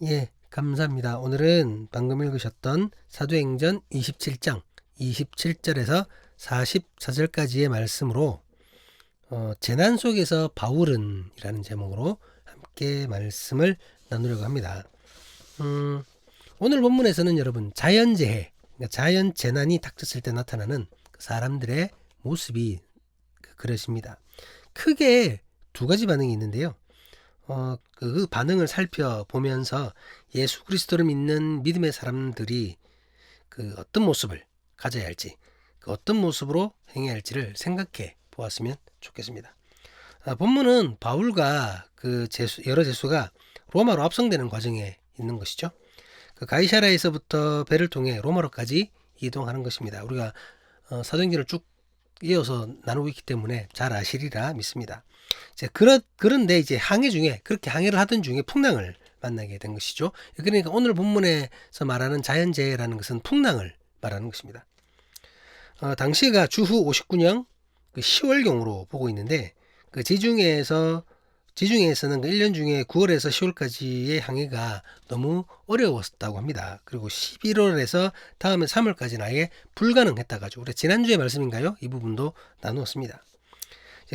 예, 감사합니다. 오늘은 방금 읽으셨던 사도행전 27장 27절에서 44절까지의 말씀으로 재난 속에서 바울은 이라는 제목으로 함께 말씀을 나누려고 합니다. 오늘 본문에서는 여러분 자연재해, 그러니까 자연 재난이 닥쳤을 때 나타나는 사람들의 모습이 그려집니다. 크게 두 가지 반응이 있는데요. 그 반응을 살펴보면서 예수 그리스도를 믿는 믿음의 사람들이 그 어떤 모습을 가져야 할지, 그 어떤 모습으로 행해야 할지를 생각해 보았으면 좋겠습니다. 본문은 바울과 그 여러 제수가 로마로 압송되는 과정에 있는 것이죠. 그 가이사라에서부터 배를 통해 로마로까지 이동하는 것입니다. 우리가 사도행전을 쭉 이어서 나누고 있기 때문에 잘 아시리라 믿습니다. 그런데 이제 항해 중에 그렇게 항해를 하던 중에 풍랑을 만나게 된 것이죠. 그러니까 오늘 본문에서 말하는 자연재해라는 것은 풍랑을 말하는 것입니다. 당시가 주후 59년 그 10월경으로 보고 있는데 그 지중해에서는 그 1년 중에 9월에서 10월까지의 항해가 너무 어려웠다고 합니다. 그리고 11월에서 다음에 3월까지는 아예 불가능했다고 하죠. 우리 지난주에 말씀인가요? 이 부분도 나누었습니다.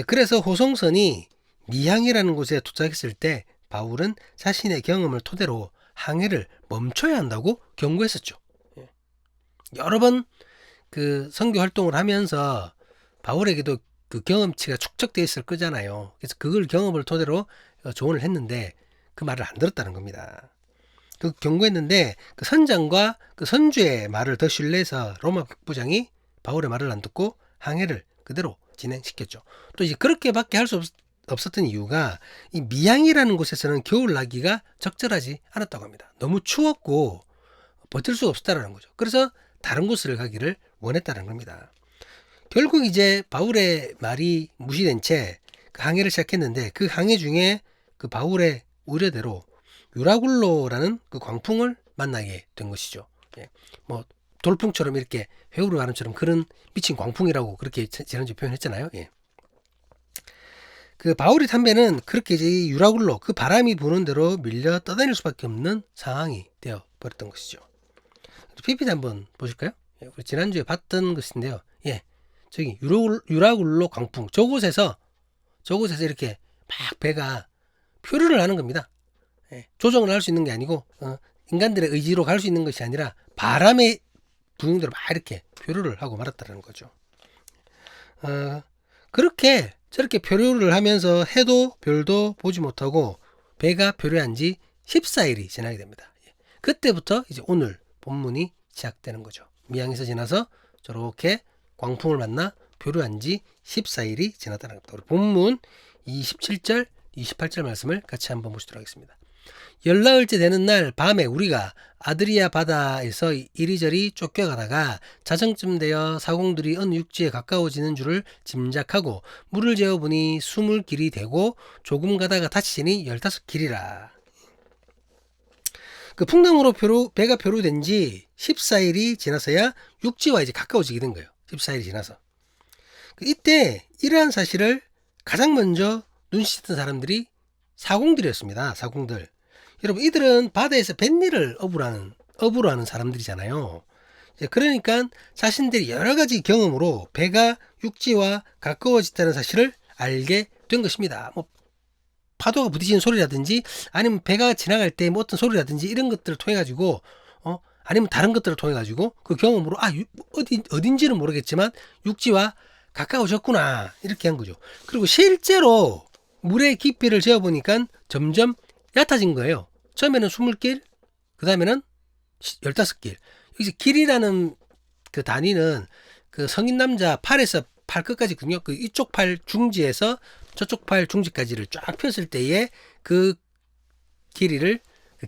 그래서 호송선이 미항이라는 곳에 도착했을 때 바울은 자신의 경험을 토대로 항해를 멈춰야 한다고 경고했었죠. 여러 번 그 선교 활동을 하면서 바울에게도 그 경험치가 축적되어 있을 거잖아요. 그래서 그걸 경험을 토대로 조언을 했는데 그 말을 안 들었다는 겁니다. 그 경고했는데 그 선장과 그 선주의 말을 더 신뢰해서 로마 백부장이 바울의 말을 안 듣고 항해를 그대로 진행시켰죠. 또 이제 그렇게밖에 할 수 없었던 이유가 이 미항이라는 곳에서는 겨울 나기가 적절하지 않았다고 합니다. 너무 추웠고 버틸 수가 없었다는 거죠. 그래서 다른 곳을 가기를 원했다는 겁니다. 결국 이제 바울의 말이 무시된 채 그 항해를 시작했는데 그 항해 중에 그 바울의 우려대로 유라굴로라는 그 광풍을 만나게 된 것이죠. 뭐 돌풍처럼 이렇게 회오르 가는 처럼 그런 미친 광풍이라고 그렇게 지난주에 표현했잖아요. 그 바울의 담배는 그렇게 이제 유라굴로 그 바람이 부는 대로 밀려 떠다닐 수밖에 없는 상황이 되어 버렸던 것이죠. PPT 한번 보실까요? 우리 지난주에 봤던 것인데요. 저기 유라굴로 광풍 저곳에서 이렇게 막 배가 표류를 하는 겁니다. 조정을 할 수 있는 게 아니고 인간들의 의지로 갈 수 있는 것이 아니라 바람의 부용대로 막 이렇게 표류를 하고 말았다는 거죠. 그렇게 저렇게 표류를 하면서 해도 별도 보지 못하고 배가 표류한 지 14일이 지나게 됩니다. 그때부터 이제 오늘 본문이 시작되는 거죠. 미항에서 지나서 저렇게 광풍을 만나 표류한 지 14일이 지났다는 겁니다. 우리 본문 27절, 28절 말씀을 같이 한번 보시도록 하겠습니다. 열나흘째 되는 날 밤에 우리가 아드리아 바다에서 이리저리 쫓겨가다가 자정쯤 되어 사공들이 어느 육지에 가까워지는 줄을 짐작하고 물을 재어보니 20길이 되고 조금 가다가 다치니 15길이라. 그 풍랑으로 배가 표류된 지 14일이 지나서야 육지와 이제 가까워지게 된 거예요. 14일이 지나서. 이때 이러한 사실을 가장 먼저 눈치챘던 사람들이 사공들이었습니다. 사공들. 여러분 이들은 바다에서 뱃일을 업으로 하는 사람들이잖아요. 그러니까 자신들이 여러 가지 경험으로 배가 육지와 가까워졌다는 사실을 알게 된 것입니다. 뭐 파도가 부딪히는 소리라든지 아니면 배가 지나갈 때 뭐 어떤 소리라든지 이런 것들을 통해 가지고 아니면 다른 것들을 통해 가지고 그 경험으로 어딘지는 모르겠지만 육지와 가까워졌구나 이렇게 한 거죠. 그리고 실제로 물의 깊이를 재어보니까 점점 얕아진 거예요. 처음에는 20길, 그 다음에는 15길. 여기서 길이라는 그 단위는 그 성인 남자 팔에서 팔끝까지군요. 그 이쪽 팔 중지에서 저쪽 팔 중지까지를 쫙 폈을 때의 그 길이를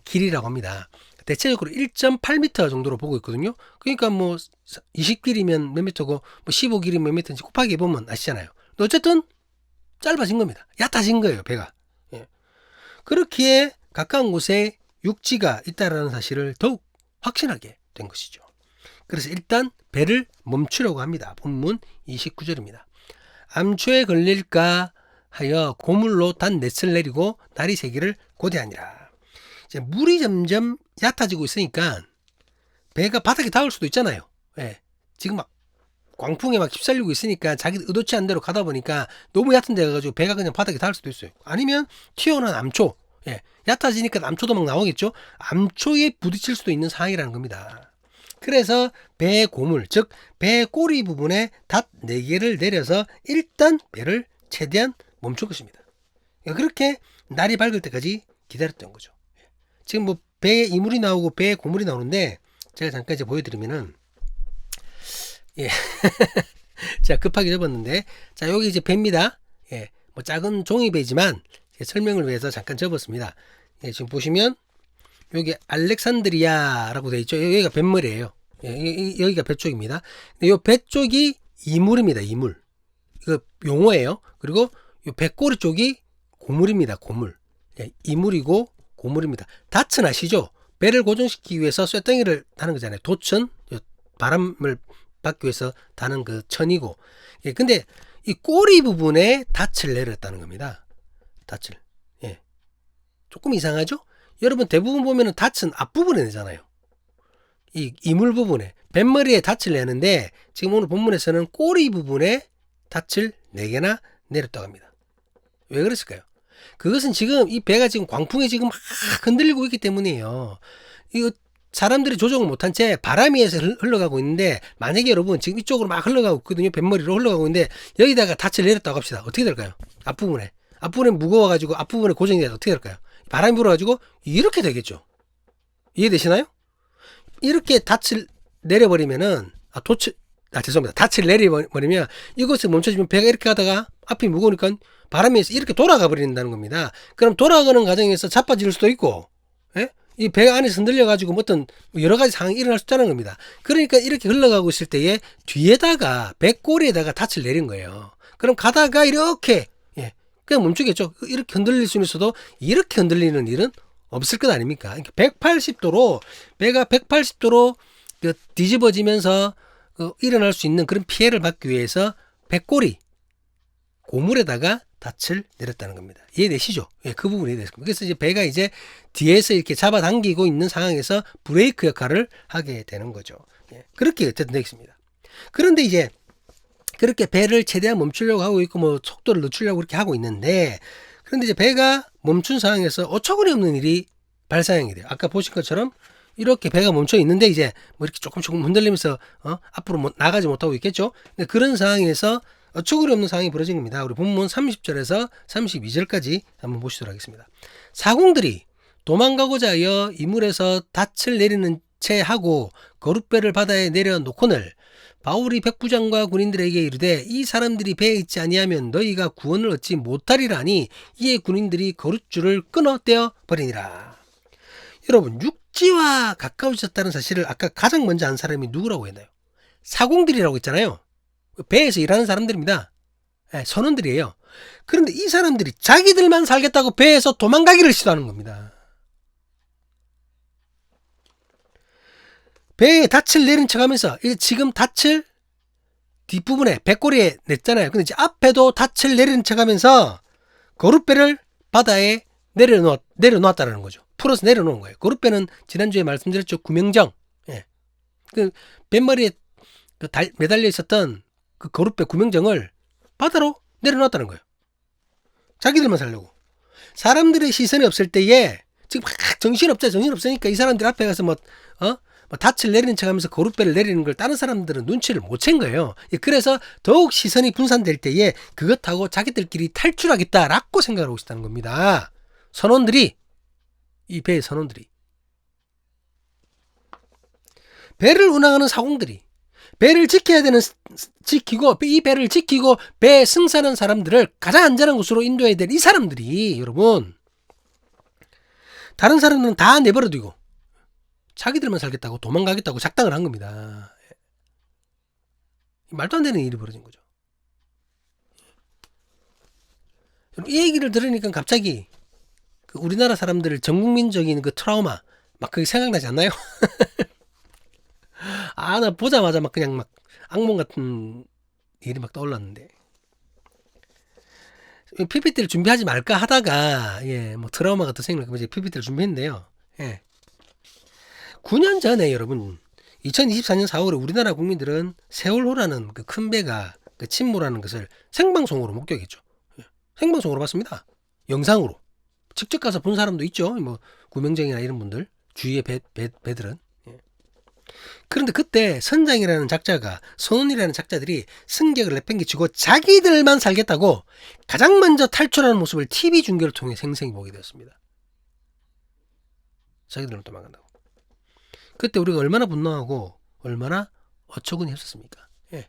길이라고 합니다. 대체적으로 1.8m 정도로 보고 있거든요. 그러니까 뭐 20길이면 몇 미터고 뭐 15길이면 몇 미터인지 곱하기 해보면 아시잖아요. 어쨌든 짧아진 겁니다. 얕아진 거예요, 배가. 그렇기에 가까운 곳에 육지가 있다라는 사실을 더욱 확신하게 된 것이죠. 그래서 일단 배를 멈추려고 합니다. 본문 29절입니다. 암초에 걸릴까 하여 고물로 단 넷을 내리고 날이 새기를 고대하니라. 이제 물이 점점 얕아지고 있으니까 배가 바닥에 닿을 수도 있잖아요. 예. 지금 막 광풍에 막 휩쓸리고 있으니까 자기 의도치 않은 대로 가다 보니까 너무 얕은 데 가가지고 배가 그냥 바닥에 닿을 수도 있어요. 아니면 튀어나온 암초, 예. 얕아지니까 암초도 막 나오겠죠. 암초에 부딪힐 수도 있는 상황이라는 겁니다. 그래서 배 고물, 즉 배 꼬리 부분에 닷 4개를 내려서 일단 배를 최대한 멈춘 것입니다. 그렇게 날이 밝을 때까지 기다렸던 거죠. 지금 뭐 배에 이물이 나오고 배에 고물이 나오는데 제가 잠깐 이제 보여드리면은, 예. 자, 급하게 접었는데, 자, 여기 이제 배입니다. 예. 뭐 작은 종이배지만 설명을 위해서 잠깐 접었습니다. 예, 지금 보시면 여기 알렉산드리아라고 되어 있죠. 여기가 뱃머리예요. 예, 여기가 배 쪽입니다. 이 배 쪽이 이물입니다. 이물. 이거 용어예요. 그리고 이 배꼬리 쪽이 고물입니다. 고물. 예, 이물이고 고물입니다. 닷은 아시죠? 배를 고정시키기 위해서 쇳덩이를 다는 거잖아요. 도천, 바람을 받기 위해서 다는 그 천이고. 예, 근데 이 꼬리 부분에 닷을 내렸다는 겁니다. 닷을. 예. 조금 이상하죠? 여러분 대부분 보면은 닷은 앞부분에 내잖아요. 이 이물 부분에, 뱃머리에 닷을 내는데 지금 오늘 본문에서는 꼬리 부분에 닷을 4개나 내렸다고 합니다. 왜 그랬을까요? 그것은 지금 이 배가 지금 광풍에 지금 막 흔들리고 있기 때문이에요. 이거 사람들이 조정을 못한 채 바람이 해서 흘러가고 있는데, 만약에 여러분 지금 이쪽으로 막 흘러가고 있거든요. 뱃머리로 흘러가고 있는데 여기다가 닷을 내렸다고 합시다. 어떻게 될까요? 앞부분에 무거워가지고 앞부분에 고정이 돼서 어떻게 될까요? 바람이 불어가지고 이렇게 되겠죠. 이해되시나요? 이렇게 닷을 내려버리면은, 죄송합니다. 닷을 내려버리면 이것을 멈춰지면 배가 이렇게 가다가 앞이 무거우니까 바람이 해서 이렇게 돌아가 버린다는 겁니다. 그럼 돌아가는 과정에서 자빠질 수도 있고, 예? 이 배 안에서 흔들려가지고 어떤 여러 가지 상황이 일어날 수 있다는 겁니다. 그러니까 이렇게 흘러가고 있을 때에 뒤에다가 배꼬리에다가 닷을 내린 거예요. 그럼 가다가 이렇게, 예, 그냥 멈추겠죠. 이렇게 흔들릴 수는 있어도 이렇게 흔들리는 일은 없을 것 아닙니까? 180도로, 배가 180도로 뒤집어지면서 일어날 수 있는 그런 피해를 받기 위해서 배꼬리, 고물에다가 닷을 내렸다는 겁니다. 이해되시죠? 예, 그 부분이 이해되십니다. 그래서 이제 배가 이제 뒤에서 이렇게 잡아당기고 있는 상황에서 브레이크 역할을 하게 되는 거죠. 예, 그렇게 어쨌든 되겠습니다. 그런데 이제 그렇게 배를 최대한 멈추려고 하고 있고, 뭐 속도를 늦추려고 그렇게 하고 있는데, 그런데 이제 배가 멈춘 상황에서 어처구니 없는 일이 발생하게 돼요. 아까 보신 것처럼 이렇게 배가 멈춰 있는데 이제 뭐 이렇게 조금 흔들리면서 앞으로 나가지 못하고 있겠죠. 근데 그런 상황에서 어처구니 없는 상황이 벌어진 겁니다. 우리 본문 30절에서 32절까지 한번 보시도록 하겠습니다. 사공들이 도망가고자 하여 이물에서 닻을 내리는 채 하고 거룻배를 바다에 내려놓거늘 바울이 백부장과 군인들에게 이르되 이 사람들이 배에 있지 아니하면 너희가 구원을 얻지 못하리라 하니 이에 군인들이 거룻줄을 끊어 떼어 버리니라. 여러분, 육지와 가까워졌다는 사실을 아까 가장 먼저 안 사람이 누구라고 했나요? 사공들이라고 했잖아요. 배에서 일하는 사람들입니다. 네, 선원들이에요. 그런데 이 사람들이 자기들만 살겠다고 배에서 도망가기를 시도하는 겁니다. 배에 닻을 내린 척하면서 지금 닻을 뒷부분에 배꼬리에 냈잖아요. 근데 이제 앞에도 닻을 내리는 척하면서 거룻배를 바다에 내려놓았다는 거죠. 풀어서 내려놓은 거예요. 거룻배는 지난주에 말씀드렸죠. 구명정. 예. 그 뱃머리에 매달려 있었던 그 거룻배 구명정을 바다로 내려놨다는 거예요. 자기들만 살려고. 사람들의 시선이 없을 때에 지금 정신없으니까 이 사람들 앞에 가서 닻을 내리는 척하면서 거룻배를 내리는 걸 다른 사람들은 눈치를 못 챈 거예요. 그래서 더욱 시선이 분산될 때에 그것하고 자기들끼리 탈출하겠다라고 생각을 하고 있다는 겁니다. 선원들이, 이 배의 선원들이, 배를 운항하는 사공들이 배를 지키고 이 배를 지키고 배에 승선한 사람들을 가장 안전한 곳으로 인도해야 될 이 사람들이, 여러분, 다른 사람들은 다 내버려두고 자기들만 살겠다고 도망가겠다고 작당을 한 겁니다. 말도 안 되는 일이 벌어진 거죠. 이 얘기를 들으니까 갑자기 그 우리나라 사람들 전국민적인 그 트라우마 막 그게 생각나지 않나요? 나 보자마자 그냥 악몽 같은 일이 막 떠올랐는데, PPT를 준비하지 말까 하다가 뭐 트라우마가 또 생각나서 이제 PPT를 준비했는데요. 예. 9년 전에 여러분 2024년 4월에 우리나라 국민들은 세월호라는 그 큰 배가 그 침몰하는 것을 생방송으로 목격했죠. 예. 생방송으로 봤습니다. 영상으로. 직접 가서 본 사람도 있죠. 뭐 구명정이나 이런 분들 주위의 배들은. 예. 그런데 그때 선장이라는 작자가 선원이라는 작자들이 승객을 내팽개치고 자기들만 살겠다고 가장 먼저 탈출하는 모습을 TV 중계를 통해 생생히 보게 되었습니다. 자기들은 도망간다고. 그때 우리가 얼마나 분노하고 얼마나 어처구니 없었습니까? 예.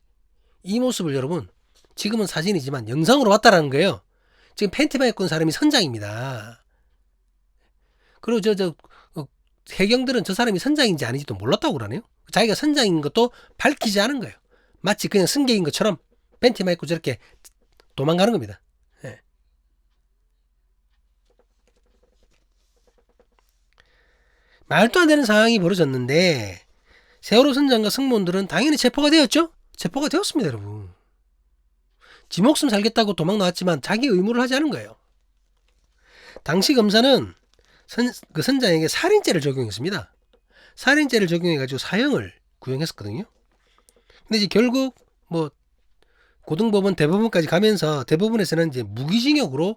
이 모습을 여러분 지금은 사진이지만 영상으로 봤다라는 거예요. 지금 팬티만 입고 온 사람이 선장입니다. 그리고 해경들은 저 사람이 선장인지 아닌지도 몰랐다고 그러네요. 자기가 선장인 것도 밝히지 않은 거예요. 마치 그냥 승객인 것처럼 팬티만 입고 저렇게 도망가는 겁니다. 예. 말도 안 되는 상황이 벌어졌는데 세월호 선장과 승무원들은 당연히 체포가 되었죠? 체포가 되었습니다, 여러분. 지 목숨 살겠다고 도망 나왔지만 자기 의무를 하지 않은 거예요. 당시 검사는 그 선장에게 살인죄를 적용했습니다. 살인죄를 적용해가지고 사형을 구형했었거든요. 근데 이제 결국 뭐 고등법원, 대법원까지 가면서 대법원에서는 이제 무기징역으로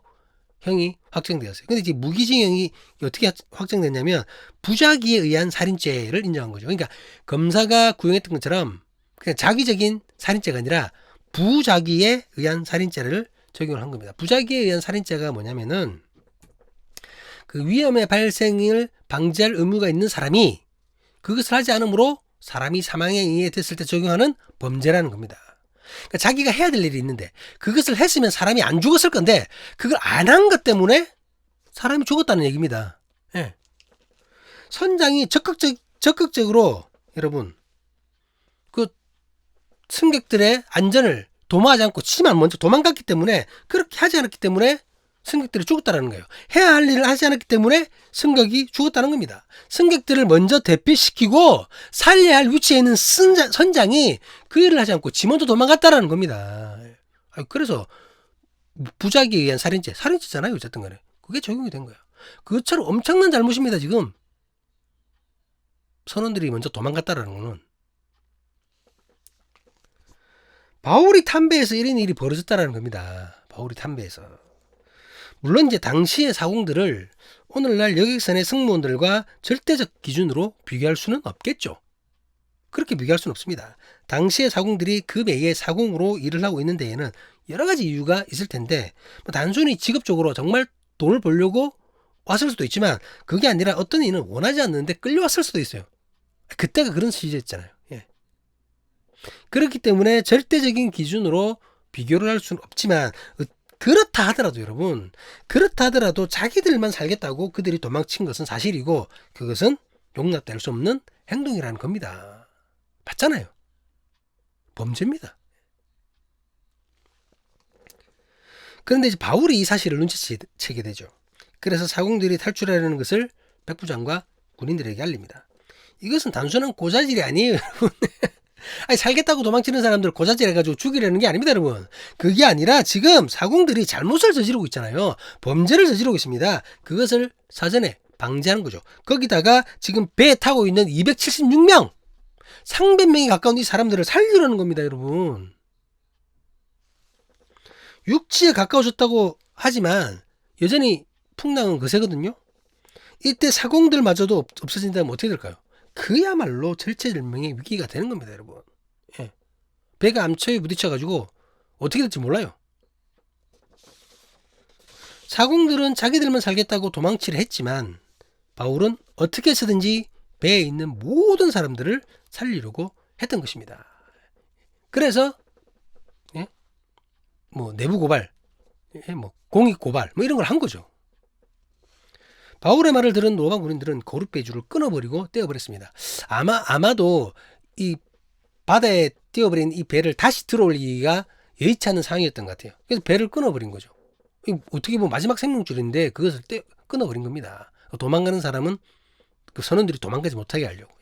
형이 확정되었어요. 근데 이제 무기징역이 어떻게 확정됐냐면 부작위에 의한 살인죄를 인정한 거죠. 그러니까 검사가 구형했던 것처럼 그냥 자기적인 살인죄가 아니라 부작위에 의한 살인죄를 적용을 한 겁니다. 부작위에 의한 살인죄가 뭐냐면은 그 위험의 발생을 방지할 의무가 있는 사람이 그것을 하지 않으므로 사람이 사망에 이르렀을 때 적용하는 범죄라는 겁니다. 그러니까 자기가 해야 될 일이 있는데 그것을 했으면 사람이 안 죽었을 건데 그걸 안 한 것 때문에 사람이 죽었다는 얘기입니다. 예. 선장이 적극적으로 여러분 그 승객들의 안전을 도모하지 않고 치만 먼저 도망갔기 때문에 그렇게 하지 않았기 때문에 승객들이 죽었다는 거예요. 해야 할 일을 하지 않았기 때문에 승객이 죽었다는 겁니다. 승객들을 먼저 대피시키고 살려야 할 위치에 있는 선장이 그 일을 하지 않고 지 먼저 도망갔다는 겁니다. 그래서 부작위에 의한 살인죄잖아요. 어쨌든 간에. 그게 적용이 된 거예요. 그것처럼 엄청난 잘못입니다. 지금 선원들이 먼저 도망갔다는 거는. 바울이 탐배에서 이런 일이 벌어졌다는 겁니다. 바울이 탐배에서. 물론 이제 당시의 사공들을 오늘날 여객선의 승무원들과 절대적 기준으로 비교할 수는 없겠죠. 그렇게 비교할 수는 없습니다. 당시의 사공들이 그 배의 사공으로 일을 하고 있는 데에는 여러 가지 이유가 있을 텐데 단순히 직업적으로 정말 돈을 벌려고 왔을 수도 있지만 그게 아니라 어떤 이는 원하지 않는데 끌려왔을 수도 있어요. 그때가 그런 시절이었잖아요. 예. 그렇기 때문에 절대적인 기준으로 비교를 할 수는 없지만 그렇다 하더라도 여러분 그렇다 하더라도 자기들만 살겠다고 그들이 도망친 것은 사실이고 그것은 용납될 수 없는 행동이라는 겁니다. 맞잖아요. 범죄입니다. 그런데 이제 바울이 이 사실을 눈치채게 되죠. 그래서 사공들이 탈출하려는 것을 백부장과 군인들에게 알립니다. 이것은 단순한 고자질이 아니에요, 여러분. 아니, 살겠다고 도망치는 사람들 고자질 해가지고 죽이려는 게 아닙니다, 여러분. 그게 아니라 지금 사공들이 잘못을 저지르고 있잖아요. 범죄를 저지르고 있습니다. 그것을 사전에 방지하는 거죠. 거기다가 지금 배에 타고 있는 276명, 300명이 가까운 이 사람들을 살리려는 겁니다, 여러분. 육지에 가까워졌다고 하지만 여전히 풍랑은 거세거든요. 이때 사공들마저도 없어진다면 어떻게 될까요? 그야말로 절체절명의 위기가 되는 겁니다, 여러분. 예. 배가 암초에 부딪혀가지고 어떻게 될지 몰라요. 사공들은 자기들만 살겠다고 도망치려 했지만 바울은 어떻게 해서든지 배에 있는 모든 사람들을 살리려고 했던 것입니다. 그래서 예? 뭐 내부 고발, 예? 뭐 공익 고발, 뭐 이런 걸 한 거죠. 바울의 말을 들은 로마 군인들은 거룻배줄을 끊어버리고 떼어버렸습니다. 아마도 이 바다에 띄어버린 이 배를 다시 들어올리기가 여의치 않은 상황이었던 것 같아요. 그래서 배를 끊어버린 거죠. 어떻게 보면 마지막 생명줄인데 그것을 끊어버린 겁니다. 도망가는 사람은 그 선원들이 도망가지 못하게 하려고.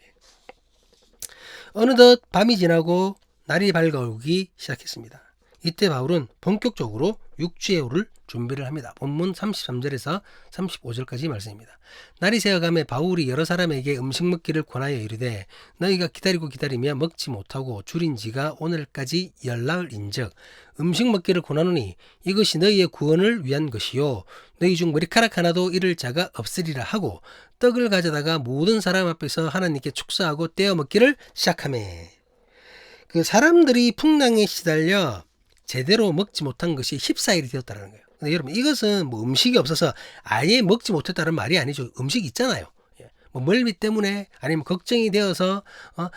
어느덧 밤이 지나고 날이 밝아오기 시작했습니다. 이때 바울은 본격적으로 육지에 오를 준비를 합니다. 본문 33절에서 35절까지 말씀입니다. 날이 새어가매 바울이 여러 사람에게 음식 먹기를 권하여 이르되 너희가 기다리며 먹지 못하고 줄인 지가 오늘까지 열나흘인즉 음식 먹기를 권하노니 이것이 너희의 구원을 위한 것이요 너희 중 머리카락 하나도 잃을 자가 없으리라 하고 떡을 가져다가 모든 사람 앞에서 하나님께 축사하고 떼어 먹기를 시작하매 그 사람들이 풍랑에 시달려 제대로 먹지 못한 것이 14일이 되었다는 거예요. 근데 여러분 이것은 뭐 음식이 없어서 아예 먹지 못했다는 말이 아니죠. 음식이 있잖아요. 뭐 멀미 때문에 아니면 걱정이 되어서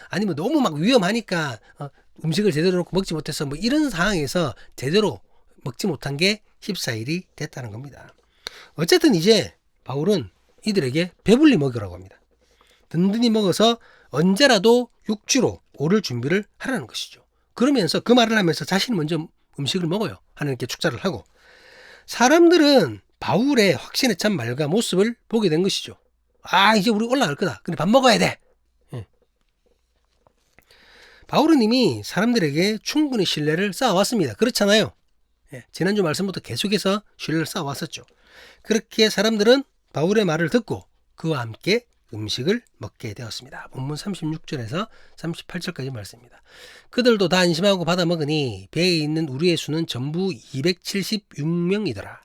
아니면 너무 막 위험하니까 음식을 제대로 놓고 먹지 못해서 뭐 이런 상황에서 제대로 먹지 못한 게 14일이 됐다는 겁니다. 어쨌든 이제 바울은 이들에게 배불리 먹으라고 합니다. 든든히 먹어서 언제라도 육지로 오를 준비를 하라는 것이죠. 그러면서 그 말을 하면서 자신이 먼저 음식을 먹어요. 하나님께 축사를 하고 사람들은 바울의 확신에 찬 말과 모습을 보게 된 것이죠. 아 이제 우리 올라갈 거다. 근데 밥 먹어야 돼. 바울은 이미 사람들에게 충분히 신뢰를 쌓아왔습니다. 그렇잖아요. 지난주 말씀부터 계속해서 신뢰를 쌓아왔었죠. 그렇게 사람들은 바울의 말을 듣고 그와 함께 음식을 먹게 되었습니다. 본문 36절에서 38절까지 말씀입니다. 그들도 다 안심하고 받아 먹으니 배에 있는 우리의 수는 전부 276명이더라.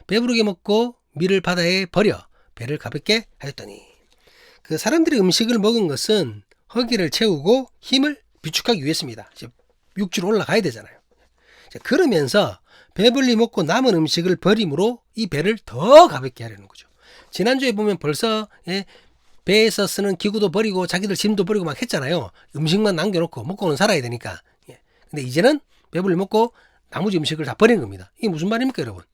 배부르게 먹고 밀을 바다에 버려 배를 가볍게 하였더니 그 사람들이 음식을 먹은 것은 허기를 채우고 힘을 비축하기 위해서입니다. 이제 육지로 올라가야 되잖아요. 그러면서 배불리 먹고 남은 음식을 버림으로 이 배를 더 가볍게 하려는 거죠. 지난주에 보면 벌써 배에서 쓰는 기구도 버리고 자기들 짐도 버리고 막 했잖아요. 음식만 남겨놓고 먹고는 살아야 되니까. 근데 이제는 배불리 먹고 나머지 음식을 다 버리는 겁니다. 이게 무슨 말입니까 여러분?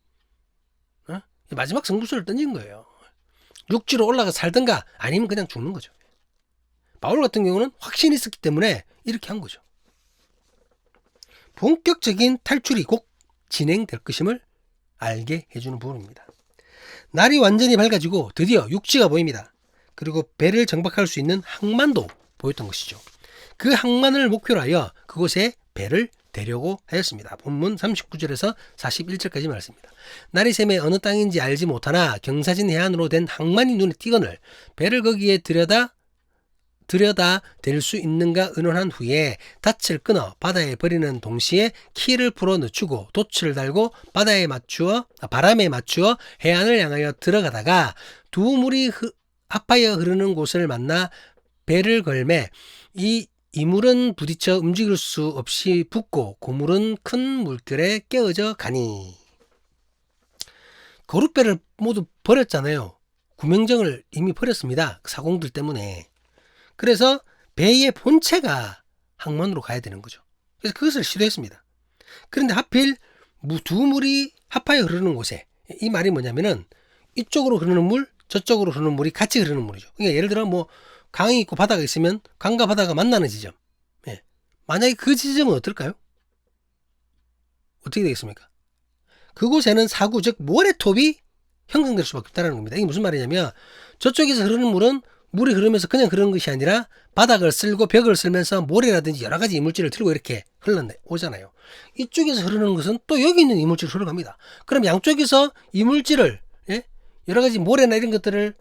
마지막 승부수를 던진 거예요. 육지로 올라가 살든가 아니면 그냥 죽는 거죠. 바울 같은 경우는 확신이 있었기 때문에 이렇게 한 거죠. 본격적인 탈출이 곧 진행될 것임을 알게 해주는 부분입니다. 날이 완전히 밝아지고 드디어 육지가 보입니다. 그리고 배를 정박할 수 있는 항만도 보였던 것이죠. 그 항만을 목표로 하여 그곳에 배를 대려고 하였습니다. 본문 39절에서 41절까지 말씀입니다. 날이 새매 어느 땅인지 알지 못하나 경사진 해안으로 된 항만이 눈에 띄거늘 배를 거기에 들여다 댈 수 있는가 의논한 후에 닻을 끊어 바다에 버리는 동시에 키를 풀어 늦추고 돛을 달고 바람에 맞추어 해안을 향하여 들어가다가 두 물이 합하여 흐르는 곳을 만나 배를 걸매 이 물은 부딪혀 움직일 수 없이 붓고 고물은 큰 물결에 깨어져 가니 거룻배를 모두 버렸잖아요. 구명정을 이미 버렸습니다. 사공들 때문에. 그래서 배의 본체가 항만으로 가야 되는 거죠. 그래서 그것을 시도했습니다. 그런데 하필 두 물이 합하여 흐르는 곳에 이 말이 뭐냐면은 이쪽으로 흐르는 물 저쪽으로 흐르는 물이 같이 흐르는 물이죠. 그러니까 예를 들어 뭐 강이 있고 바다가 있으면 강과 바다가 만나는 지점. 만약에 그 지점은 어떨까요? 어떻게 되겠습니까? 그곳에는 사구 즉 모래톱이 형성될 수밖에 없다는 겁니다. 이게 무슨 말이냐면 저쪽에서 흐르는 물은 물이 흐르면서 그냥 흐르는 것이 아니라 바닥을 쓸고 벽을 쓸면서 모래라든지 여러 가지 이물질을 들고 이렇게 흘러오잖아요. 이쪽에서 흐르는 것은 또 여기 있는 이물질을 흘러갑니다. 그럼 양쪽에서 이물질을 여러 가지 모래나 이런 것들을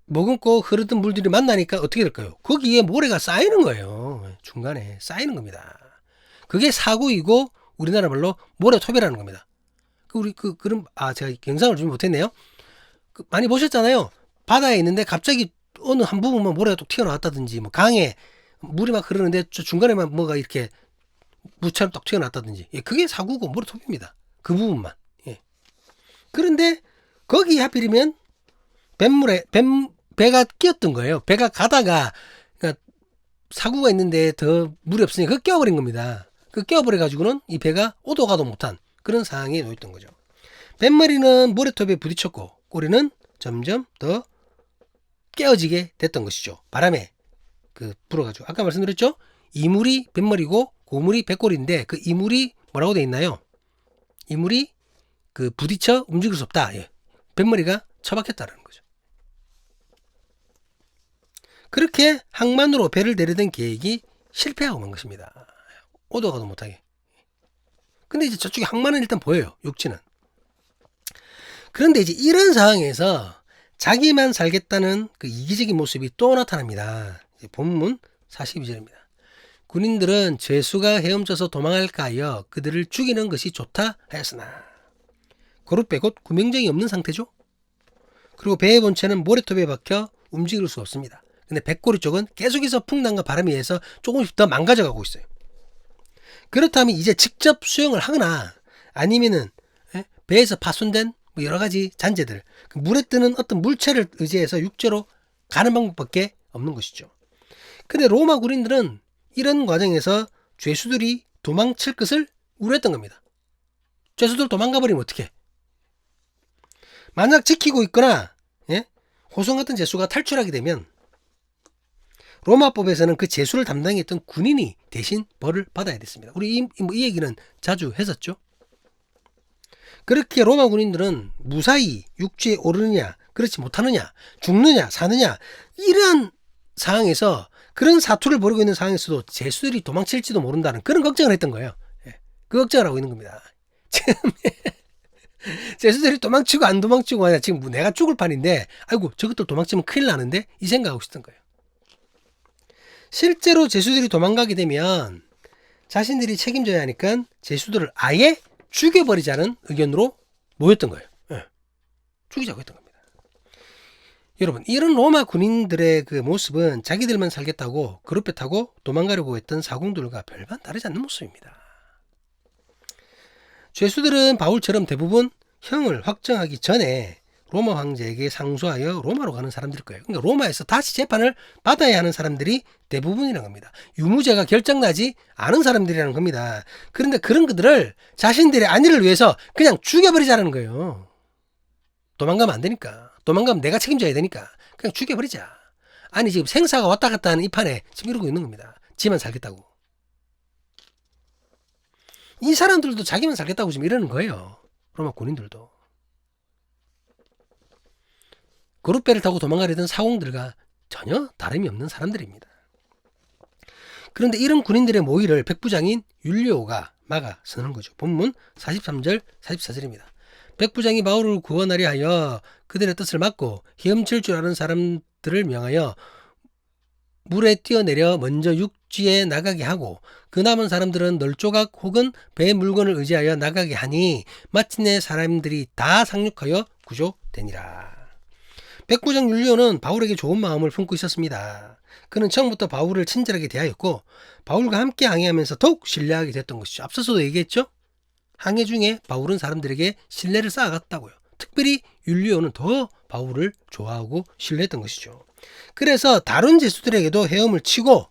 머금고 흐르던 물들이 만나니까 어떻게 될까요? 거기에 모래가 쌓이는 거예요. 중간에 쌓이는 겁니다. 그게 사구이고 우리나라 말로 모래톱이라는 겁니다. 그럼 제가 영상을 준비 못했네요. 많이 보셨잖아요. 바다에 있는데 갑자기 어느 한 부분만 모래가 뚝 튀어나왔다든지 뭐 강에 물이 막 흐르는데 저 중간에만 뭐가 이렇게 물처럼 딱 튀어나왔다든지 그게 사구고 모래톱입니다. 그 부분만. 그런데 거기 하필이면 배가 끼었던 거예요. 배가 가다가 그러니까 사구가 있는데 더 물이 없으니 그거 끼어버린 겁니다. 그 끼어버려 가지고는 이 배가 오도 가도 못한 그런 상황에 놓였던 거죠. 뱃머리는 모래톱에 부딪혔고 꼬리는 점점 더 깨어지게 됐던 것이죠. 바람에 불어가지고 아까 말씀드렸죠. 이물이 뱃머리고 고물이 배꼬리인데 그 이물이 뭐라고 돼 있나요? 이물이 부딪혀 움직일 수 없다. 뱃머리가 처박혔다는 거죠. 그렇게 항만으로 배를 내려던 계획이 실패하고 만 것입니다. 오도 가도 못하게. 근데 이제 저쪽에 항만은 일단 보여요. 육지는. 그런데 이제 이런 상황에서 자기만 살겠다는 그 이기적인 모습이 또 나타납니다. 이제 본문 42절입니다. 군인들은 죄수가 헤엄쳐서 도망할까 하여 그들을 죽이는 것이 좋다 하였으나 그룹배 곧 구명정이 없는 상태죠. 그리고 배의 본체는 모래톱에 박혀 움직일 수 없습니다. 근데 백고리 쪽은 계속해서 풍랑과 바람에 의해서 조금씩 더 망가져가고 있어요. 그렇다면 이제 직접 수영을 하거나 아니면은 배에서 파손된 뭐 여러 가지 잔재들, 물에 뜨는 어떤 물체를 의지해서 육지로 가는 방법밖에 없는 것이죠. 근데 로마 군인들은 이런 과정에서 죄수들이 도망칠 것을 우려했던 겁니다. 죄수들 도망가 버리면 어떡해? 만약 지키고 있거나 호송 같은 죄수가 탈출하게 되면 로마법에서는 그 죄수를 담당했던 군인이 대신 벌을 받아야 됐습니다. 우리 이 얘기는 자주 했었죠. 그렇게 로마 군인들은 무사히 육지에 오르느냐 그렇지 못하느냐 죽느냐 사느냐 이러한 상황에서 그런 사투를 벌이고 있는 상황에서도 죄수들이 도망칠지도 모른다는 그런 걱정을 했던 거예요. 그 걱정을 하고 있는 겁니다. 지금 죄수들이 도망치고 안 도망치고 아니라 지금 내가 죽을 판인데 아이고 저것들 도망치면 큰일 나는데 이 생각하고 있었던 거예요. 실제로 죄수들이 도망가게 되면 자신들이 책임져야 하니까 죄수들을 아예 죽여버리자는 의견으로 모였던 거예요. 죽이자고 했던 겁니다. 여러분 이런 로마 군인들의 그 모습은 자기들만 살겠다고 그룹배 타고 도망가려고 했던 사공들과 별반 다르지 않는 모습입니다. 죄수들은 바울처럼 대부분 형을 확정하기 전에 로마 황제에게 상소하여 로마로 가는 사람들일 거예요. 그러니까 로마에서 다시 재판을 받아야 하는 사람들이 대부분이라는 겁니다. 유무죄가 결정나지 않은 사람들이라는 겁니다. 그런데 그런 그들을 자신들의 안위를 위해서 그냥 죽여버리자는 거예요. 도망가면 안 되니까. 도망가면 내가 책임져야 되니까 그냥 죽여버리자. 아니 지금 생사가 왔다 갔다 하는 이 판에 지금 이러고 있는 겁니다. 지만 살겠다고. 이 사람들도 자기만 살겠다고 지금 이러는 거예요. 로마 군인들도. 그룹배를 타고 도망가려던 사공들과 전혀 다름이 없는 사람들입니다. 그런데 이런 군인들의 모의를 백부장인 율리오가 막아서는 거죠. 본문 43절 44절입니다. 백부장이 바울을 구원하려 하여 그들의 뜻을 막고 헤엄칠 줄 아는 사람들을 명하여 물에 뛰어내려 먼저 육지에 나가게 하고 그 남은 사람들은 널조각 혹은 배 물건을 의지하여 나가게 하니 마침내 사람들이 다 상륙하여 구조되니라. 백부장 율리오는 바울에게 좋은 마음을 품고 있었습니다. 그는 처음부터 바울을 친절하게 대하였고 바울과 함께 항해하면서 더욱 신뢰하게 됐던 것이죠. 앞서서도 얘기했죠. 항해 중에 바울은 사람들에게 신뢰를 쌓아갔다고요. 특별히 율리오는 더 바울을 좋아하고 신뢰했던 것이죠. 그래서 다른 죄수들에게도 헤엄을 치고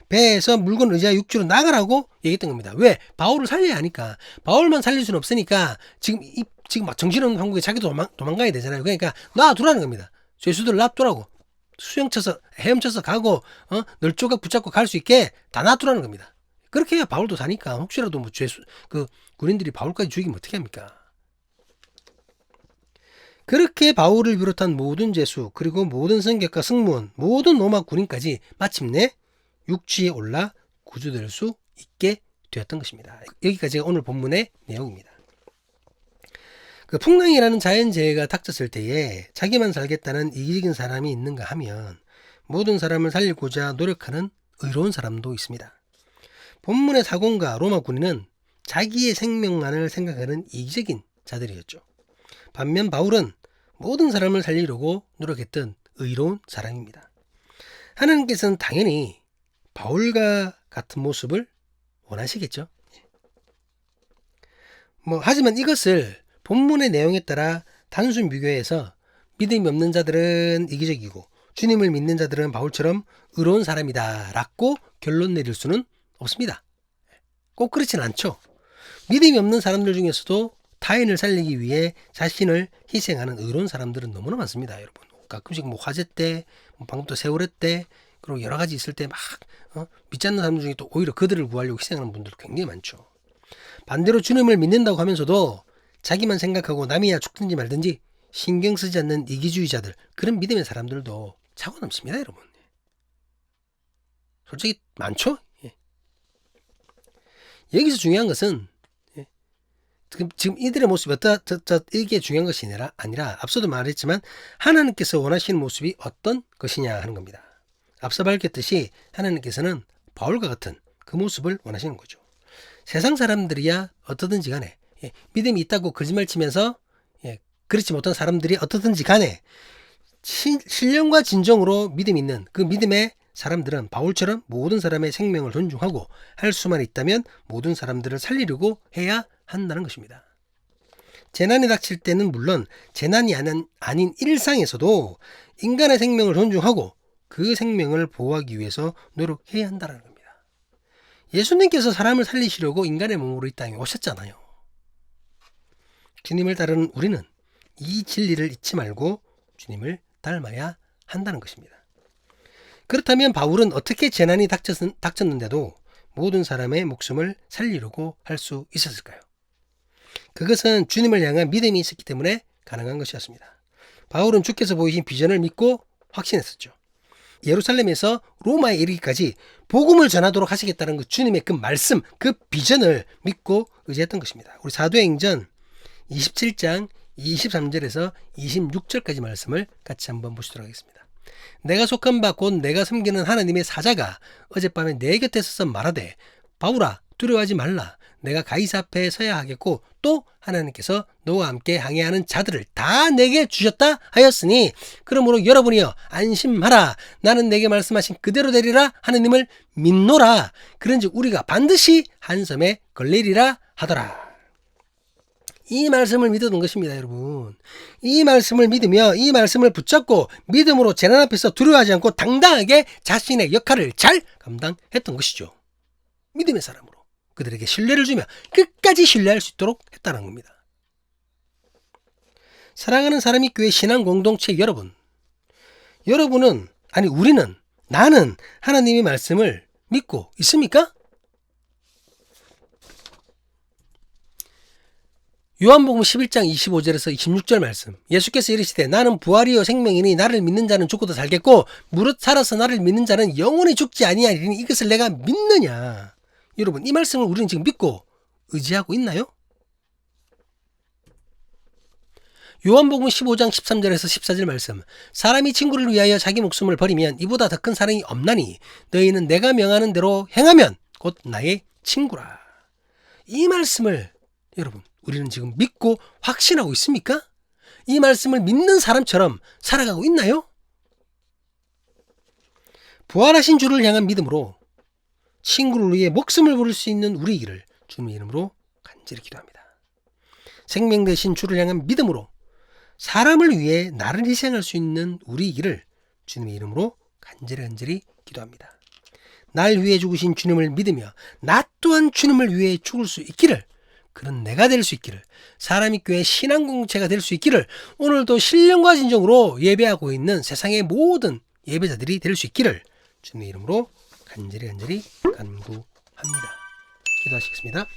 배에서 물건 의지하여 육지로 나가라고 얘기했던 겁니다. 왜? 바울을 살려야 하니까. 바울만 살릴 수는 없으니까 지금 막 정신없는 한국에 자기도 도망가야 되잖아요. 그러니까 놔두라는 겁니다. 죄수들을 놔두라고. 수영쳐서 헤엄쳐서 가고 널조각 붙잡고 갈 수 있게 다 놔두라는 겁니다. 그렇게 해야 바울도 사니까. 혹시라도 뭐 죄수 그 군인들이 바울까지 죽이면 어떻게 합니까? 그렇게 바울을 비롯한 모든 죄수 그리고 모든 승객과 승무원 모든 로마 군인까지 마침내 육지에 올라 구조될 수 있게 되었던 것입니다. 여기까지가 오늘 본문의 내용입니다. 그 풍랑이라는 자연재해가 닥쳤을 때에 자기만 살겠다는 이기적인 사람이 있는가 하면 모든 사람을 살리고자 노력하는 의로운 사람도 있습니다. 본문의 사공과 로마 군인은 자기의 생명만을 생각하는 이기적인 자들이었죠. 반면 바울은 모든 사람을 살리려고 노력했던 의로운 사람입니다. 하나님께서는 당연히 바울과 같은 모습을 원하시겠죠. 하지만 이것을 본문의 내용에 따라 단순 비교해서 믿음이 없는 자들은 이기적이고 주님을 믿는 자들은 바울처럼 의로운 사람이다 라고 결론 내릴 수는 없습니다. 꼭 그렇진 않죠. 믿음이 없는 사람들 중에서도 타인을 살리기 위해 자신을 희생하는 의로운 사람들은 너무나 많습니다. 여러분 가끔씩 화재 때 방금 또 세월호 때 그리고 여러 가지 있을 때 막 믿지 않는 사람들 중에 또 오히려 그들을 구하려고 희생하는 분들 굉장히 많죠. 반대로 주님을 믿는다고 하면서도 자기만 생각하고 남이야 죽든지 말든지 신경 쓰지 않는 이기주의자들 그런 믿음의 사람들도 차고 넘칩니다. 여러분 솔직히 많죠. 여기서 중요한 것은 지금 이들의 모습이 이게 중요한 것이 아니라 앞서도 말했지만 하나님께서 원하시는 모습이 어떤 것이냐 하는 겁니다. 앞서 밝혔듯이 하나님께서는 바울과 같은 그 모습을 원하시는 거죠. 세상 사람들이야 어떠든지 간에 믿음이 있다고 거짓말 치면서 그렇지 못한 사람들이 어떠든지 간에 신령과 진정으로 믿음이 있는 그 믿음의 사람들은 바울처럼 모든 사람의 생명을 존중하고 할 수만 있다면 모든 사람들을 살리려고 해야 한다는 것입니다. 재난이 닥칠 때는 물론 재난이 아닌 일상에서도 인간의 생명을 존중하고 그 생명을 보호하기 위해서 노력해야 한다는 겁니다. 예수님께서 사람을 살리시려고 인간의 몸으로 이 땅에 오셨잖아요. 주님을 따르는 우리는 이 진리를 잊지 말고 주님을 닮아야 한다는 것입니다. 그렇다면 바울은 어떻게 재난이 닥쳤는데도 모든 사람의 목숨을 살리려고 할 수 있었을까요? 그것은 주님을 향한 믿음이 있었기 때문에 가능한 것이었습니다. 바울은 주께서 보이신 비전을 믿고 확신했었죠. 예루살렘에서 로마에 이르기까지 복음을 전하도록 하시겠다는 그 주님의 그 말씀, 그 비전을 믿고 의지했던 것입니다. 우리 사도행전 27장 23절에서 26절까지 말씀을 같이 한번 보시도록 하겠습니다. 내가 속한 바 곧 내가 섬기는 하나님의 사자가 어젯밤에 내 곁에 서서 말하되 바울아 두려워하지 말라. 내가 가이사 앞에 서야 하겠고 또 하나님께서 너와 함께 항해하는 자들을 다 내게 주셨다 하였으니 그러므로 여러분이여 안심하라. 나는 내게 말씀하신 그대로 되리라 하느님을 믿노라. 그런즉 우리가 반드시 한 섬에 걸리리라 하더라. 이 말씀을 믿었던 것입니다, 여러분. 이 말씀을 믿으며 이 말씀을 붙잡고 믿음으로 재난 앞에서 두려워하지 않고 당당하게 자신의 역할을 잘 감당했던 것이죠. 믿음의 사람으로 그들에게 신뢰를 주며 끝까지 신뢰할 수 있도록 했다는 겁니다. 사랑하는 사람이 교회 신앙 공동체 나는 하나님의 말씀을 믿고 있습니까? 요한복음 11장 25절에서 26절 말씀. 예수께서 이르시되 나는 부활이요 생명이니 나를 믿는 자는 죽고도 살겠고 무릇 살아서 나를 믿는 자는 영원히 죽지 아니하리니 이것을 내가 믿느냐. 여러분 이 말씀을 우리는 지금 믿고 의지하고 있나요? 요한복음 15장 13절에서 14절 말씀. 사람이 친구를 위하여 자기 목숨을 버리면 이보다 더 큰 사랑이 없나니 너희는 내가 명하는 대로 행하면 곧 나의 친구라. 이 말씀을 여러분 우리는 지금 믿고 확신하고 있습니까? 이 말씀을 믿는 사람처럼 살아가고 있나요? 부활하신 주를 향한 믿음으로 친구를 위해 목숨을 부를 수 있는 우리이기를 주님의 이름으로 간절히 기도합니다. 생명 되신 주를 향한 믿음으로 사람을 위해 나를 희생할 수 있는 우리이기를 주님의 이름으로 간절히 기도합니다. 날 위해 죽으신 주님을 믿으며 나 또한 주님을 위해 죽을 수 있기를, 그런 내가 될 수 있기를, 사람이 교회 신앙 공동체가 될 수 있기를 오늘도 신령과 진정으로 예배하고 있는 세상의 모든 예배자들이 될 수 있기를 주님의 이름으로 간절히 간구합니다. 기도하시겠습니다.